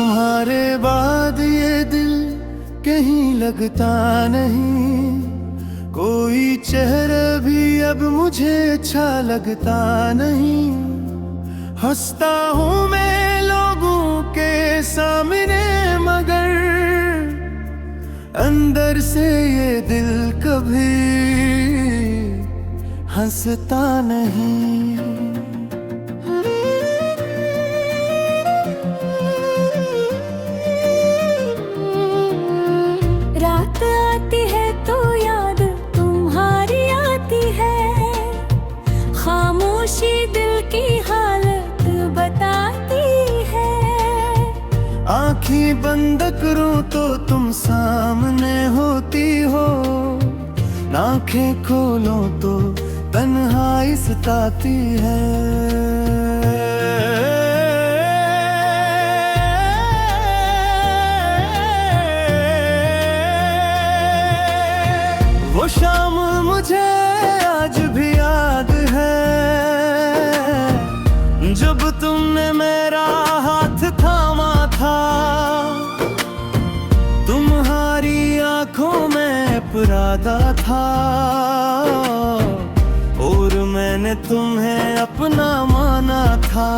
तुम्हारे बाद ये दिल कहीं लगता नहीं, कोई चेहरा भी अब मुझे अच्छा लगता नहीं। हंसता हूँ मैं लोगों के सामने मगर अंदर से ये दिल कभी हंसता नहीं। रात आती है तो याद तुम्हारी आती है, खामोशी दिल की हालत बताती है। आँखें बंद करूं तो तुम सामने होती हो, आँखें खोलो तो तन्हाई सताती है। वो शाम मुझे आज भी याद है, जब तुमने मेरा हाथ थामा था। तुम्हारी आंखों में परादा था और मैंने तुम्हें अपना माना था।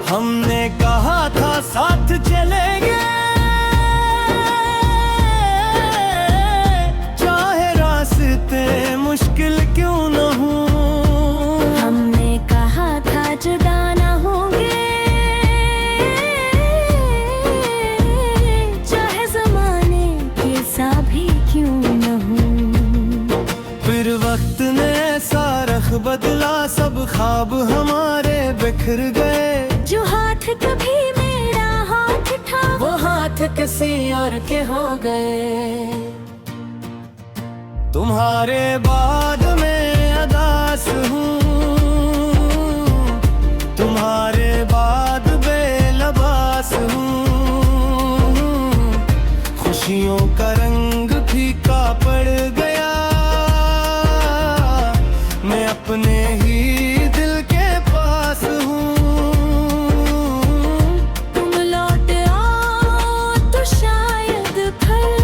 हमने कहा था साथ चलेंगे, मुश्किल क्यों न हो। हमने कहा था जुदा न होंगे, चाहे ज़माने के सा भी क्यों न हो। फिर वक्त ने ऐसा रख बदला, सब ख्वाब हमारे बिखर गए। जो हाथ कभी मेरा हाथ था वो हाथ किसी और के हो गए। तुम्हारे बाद मैं अदास हूँ, तुम्हारे बाद बेलबास हूँ। खुशियों का रंग फीका पड़ गया, मैं अपने ही दिल के पास हूँ। तुम लौट आओ तो शायद फिर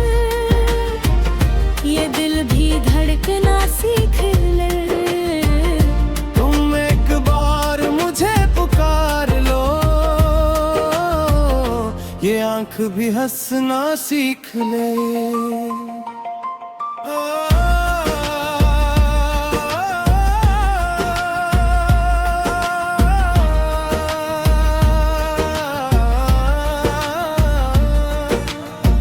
ये दिल भी धड़कना सीख ले। तुम एक बार मुझे पुकार लो, ये आँख भी हंसना सीख ले।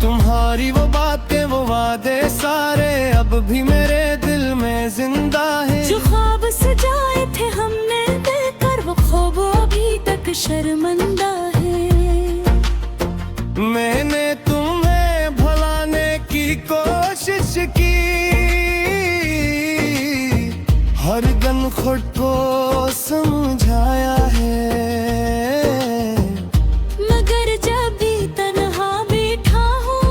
तुम्हारी वो बातें वो वादे सारे अब भी मेरे दिल में जिंदा है। जो ख्वाब सजाए थे हमने देकर वो ख्वाब अभी तक शर्मिंदा है। मैंने तुम्हें भुलाने की कोशिश की, हर दिन खुद को समझाया है। मगर जब भी तन्हा बैठा हूँ,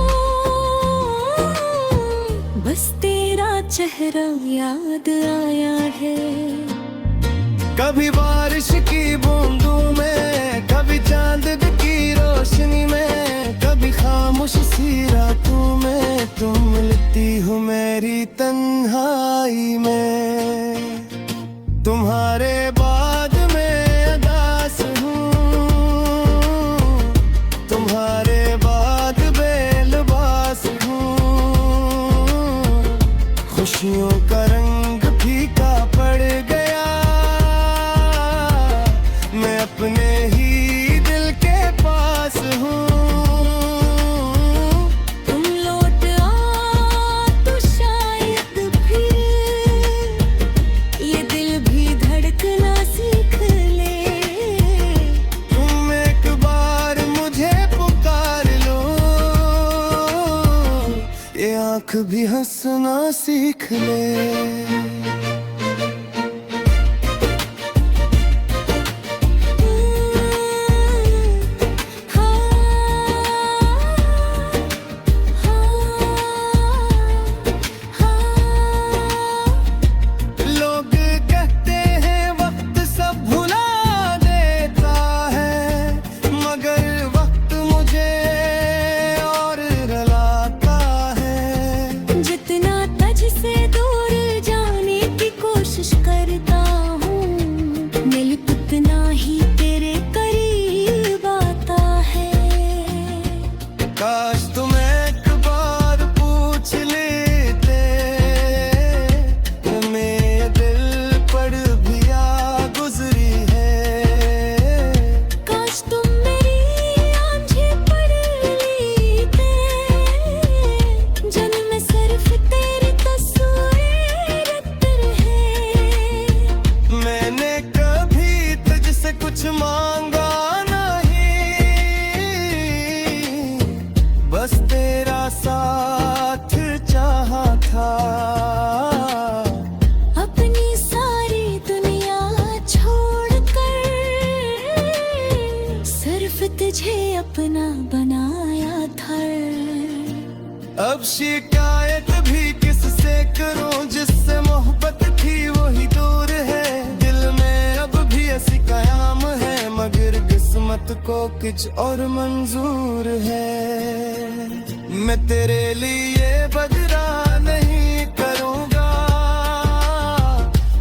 बस तेरा चेहरा याद आया है। कभी बारिश की बूंदों में, कभी चांद की रोशनी में, कभी खामोश सी रातों में तुम मिलती हो मेरी तन्हाई में। तुम्हारे बाद मैं अदास हूँ, तुम्हारे बाद बेलबास हूँ। खुशियों का रंग फीका पड़ गया, मैं अपने ही दिल के पास हूँ। तुम लौट आओ तो शायद फिर ये दिल भी धड़कना सीख ले। तुम एक बार मुझे पुकार लो, ये आँख भी हंसना सीख ले। अब शिकायत भी किससे करूं, जिससे मोहब्बत थी वही दूर है। दिल में अब भी ऐसी कयाम है, मगर किस्मत को कुछ और मंजूर है। मैं तेरे लिए बदला नहीं करूंगा,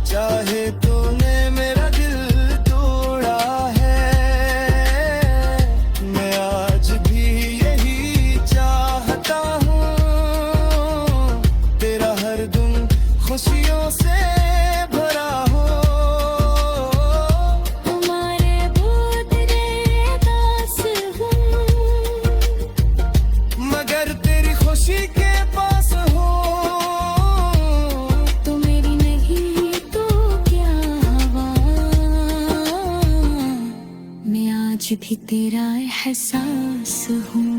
चाहे तूने मेरा दिल तोड़ा है। मैं आज भी यही चाहता हूँ, तेरा हर दिन खुशियों से भरा हो। तुम्हारे बोतले दास हूँ, मगर तेरी खुशी के पास हो। तो मेरी नहीं तो क्या हवा, मैं आज भी तेरा एहसास हूँ।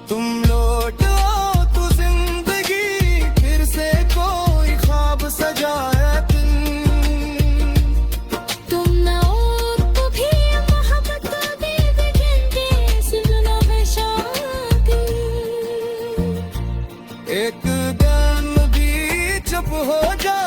तुम लौट आओ तो जिंदगी फिर से कोई ख्वाब सजाए दिन। तुम ना हो तो भी मोहब्बत भी बिगड़ती, सुनो बेशादी। एक दम भी चुप हो जा।